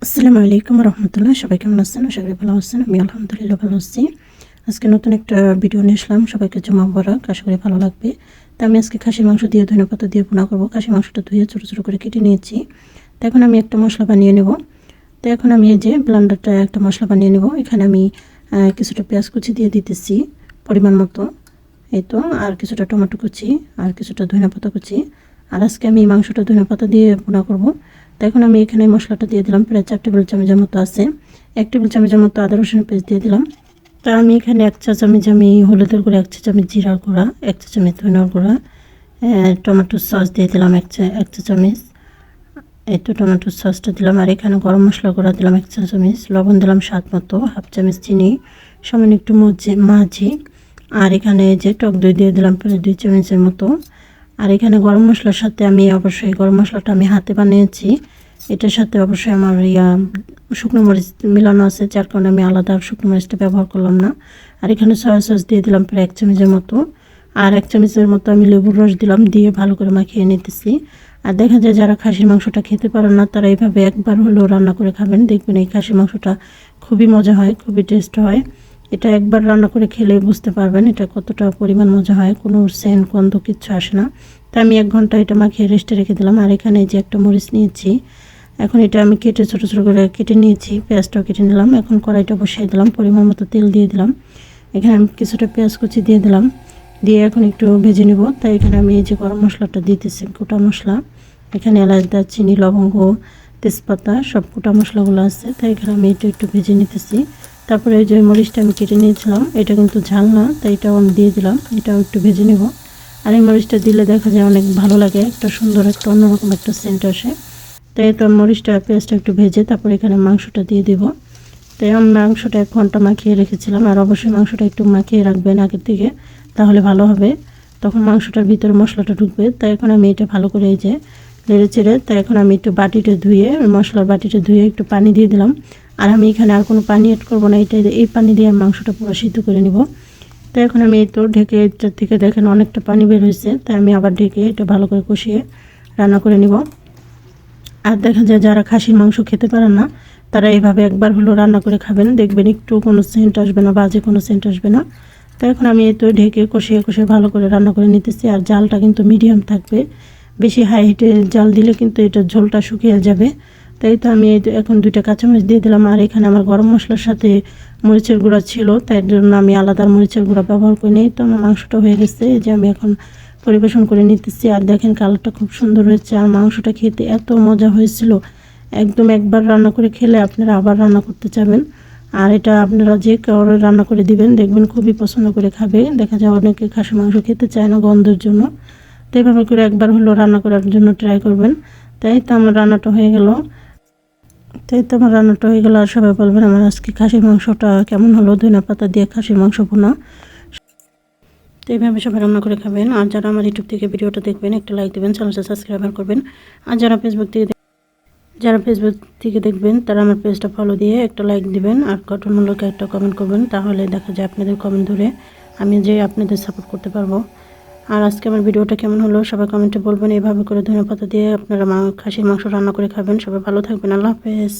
আসসালামু আলাইকুম রহমতুল্লাহ। সবাই কেমন আছেন? আশা করি ভালো আছেন। আমি আলহামদুলিল্লাহ ভালো আছি। আজকে নতুন একটা ভিডিও নিয়ে আসলাম। সবাইকে জুমা মুবারক। আশা করি ভালো লাগবে। তো আমি আজকে খাসির মাংস দিয়ে ধনেপাতা দিয়ে ভুনা করব। খাসির মাংসটা ধুয়ে ছোটো ছোটো করে কেটে নিয়েছি। তো এখন আমি একটা মশলা বানিয়ে নেব। তো এখন আমি এই যে ব্লেন্ডারটা একটা মশলা বানিয়ে নেব। এখানে আমি কিছুটা পেঁয়াজ কুচি দিয়ে দিতেছি পরিমাণ মতো। এই তো আর কিছুটা টমেটো কুচি আর কিছুটা ধনেপাতা কুচি। আর আজকে আমি মাংসটা ধনেপাতা দিয়ে ভুনা করব। তো এখন আমি এখানে মশলাটা দিয়ে দিলাম, প্রায় 4 টেবিল চামচের মতো আছে। 1 টেবিল চামচের মতো আদা রসুন পেস্ট দিয়ে দিলাম। তা আমি এখানে 1 চা চামচ আমি হলুদের গুঁড়া, 1 চা চামচ জিরার গুঁড়া, 1 চা চামচ ধনিয়ার গুঁড়া, টমেটো সস দিয়ে দিলাম 1 চা চামচ। এই তো টমেটো সসটা দিলাম। আর এখানে গরম মশলা গুঁড়া দিলাম 1 চা চামচ, লবণ দিলাম স্বাদ মতো, হাফ চামচ চিনি, সামান্য একটু মাঝি। আর এখানে যে টক দই দিয়ে দিলাম প্রায় 2 চামচের মতো। আর এখানে গরম মশলার সাথে আমি অবশ্যই গরম মশলাটা আমি হাতে বানিয়েছি। এটার সাথে অবশ্যই আমার শুকনো মরিচ মিলানো আছে, যার কারণে আমি আলাদা শুকনো মরিচটা ব্যবহার করলাম না। আর এখানে সয়া সস দিয়ে দিলাম প্রায় 1 চামচের মতো। আর 1 চামচের মতো আমি লেবুর রস দিলাম, দিয়ে ভালো করে মাখিয়ে নিতেছি। আর দেখা যায় যারা খাসির মাংসটা খেতে পারেন না, তারা এইভাবে একবার হলেও রান্না করে খাবেন, দেখবেন এই খাসির মাংসটা খুবই মজা হয়, খুবই টেস্ট হয়। এটা একবার রান্না করে খেলে বুঝতে পারবেন এটা কতটা পরিমাণ মজা হয়, কোনো সেন্ট গন্ধ কিচ্ছু আসে না। তাই আমি 1 ঘন্টা এটা মাখিয়ে রেস্টে রেখে দিলাম। আর এখানে যে একটা মরিচ নিয়েছি, এখন এটা আমি কেটে ছোটো ছোটো করে কেটে নিয়েছি, পেঁয়াজটাও কেটে নিলাম। এখন কড়াইটা বসিয়ে দিলাম, পরিমাণ মতো তেল দিয়ে দিলাম। এখানে আমি কিছুটা পেঁয়াজ কুচি দিয়ে দিলাম, দিয়ে এখন একটু ভেজে নেব। তাই এখানে আমি এই যে গরম মশলাটা দিতেছি, গোটা মশলা, এখানে এলাচ, দারচিনি, লবঙ্গ, তেজপাতা সব গোটা মশলাগুলো আছে। তাই এখানে আমি এটা একটু ভেজে নিতেছি। তারপরে এই যে মরিচটা আমি কেটে নিয়েছিলাম, এটা কিন্তু ঝাল না, তাই এটাও আমি দিয়ে দিলাম, এটাও একটু ভেজে নেব। আর এই মরিচটা দিলে দেখা যায় অনেক ভালো লাগে, একটা সুন্দর একটা অন্যরকম একটা সেন্ট আসে। তাই তো মরিচটা পেঁয়াজটা একটু ভেজে তারপর এখানে মাংসটা দিয়ে দেব। তাই আমি মাংসটা 1 ঘন্টা মাখিয়ে রেখেছিলাম। আর অবশ্যই মাংসটা একটু মাখিয়ে রাখবেন আগের থেকে, তাহলে ভালো হবে, তখন মাংসটার ভিতরে মশলাটা ঢুকবে। তাই এখন আমি এটা ভালো করে এই যে নেড়ে চেড়ে, তাই এখন আমি একটু বাটিটা ধুয়ে, মশলার বাটিটা ধুয়ে একটু পানি দিয়ে দিলাম। আর আমি এখানে আর কোনো পানি অ্যাড করবো না, এই পানি দিয়ে আমি মাংসটা পুরো সিদ্ধ করে নিব। তাই এখন আমি এই তো ঢেকে, এটার থেকে দেখেন অনেকটা পানি বের হয়েছে, তাই আমি আবার ঢেকে এটা ভালো করে কষিয়ে রান্না করে নিব। আর দেখা যায় যারা খাসির মাংস খেতে পারেন না, তারা এইভাবে একবার হলো রান্না করে খাবেন, দেখবেন একটু কোনো সেন্ট আসবে না, বাজে কোনো সেন্ট আসবে না। তো এখন আমি এই তো ঢেকে কষিয়ে কষিয়ে ভালো করে রান্না করে নিতেছি। আর জালটা কিন্তু মিডিয়াম থাকবে, বেশি হাই হিটে জাল দিলে কিন্তু এটা ঝোলটা শুকিয়ে যাবে। তাই তো আমি এখন 2টা কাঁচামরিচ দিয়ে দিলাম। আর এখানে আমার গরম মশলার সাথে মরিচের গুঁড়া ছিল, তাই জন্য আমি আলাদা মরিচের গুঁড়া ব্যবহার করি নি। তো আমার মাংসটা হয়ে গেছে, এই যে আমি এখন পরিবেশন করে নিতেছি। আর দেখেন কালারটা খুব সুন্দর হয়েছে, আর মাংসটা খেতে এত মজা হয়েছিল, একদম একবার রান্না করে খেলে আপনারা আবার রান্না করতে চাবেন। আর এটা আপনারা যে কারো রান্না করে দিবেন, দেখবেন খুবই পছন্দ করে খাবে। দেখা যায় অনেকে খাসি মাংস খেতে চায় না গন্ধের জন্য, তো এইভাবে করে একবার হলো রান্না করার জন্য ট্রাই করবেন। তাই তো আমার রান্নাটা হয়ে গেল। আর সবাই বলবেন আমার আজকে খাসির মাংসটা কেমন হলো, ধনেপাতা দিয়ে খাসির মাংস ভুনা। তো এইভাবে সবাই রান্না করে খাবেন। আর যারা আমার ইউটিউব থেকে ভিডিওটা দেখবেন, একটা লাইক দেবেন, চ্যানেলটা সাবস্ক্রাইব করবেন। আর যারা ফেসবুক থেকে দেখবেন, তারা আমার পেজটা ফলো দিয়ে একটা লাইক দিবেন আর গঠনমূলক একটা কমেন্ট করবেন, তাহলে দেখা যায় আপনাদের কমেন্ট ধরে আমি যে আপনাদের সাপোর্ট করতে পারবো। আর আজকে আমার ভিডিওটা কেমন হলো সবাই কমেন্টে বলবেন। এইভাবে করে ধনেপাতা দিয়ে আপনারা খাসির মাংস রান্না করে খাবেন। সবাই ভালো থাকবেন। আল্লাহ হাফেজ।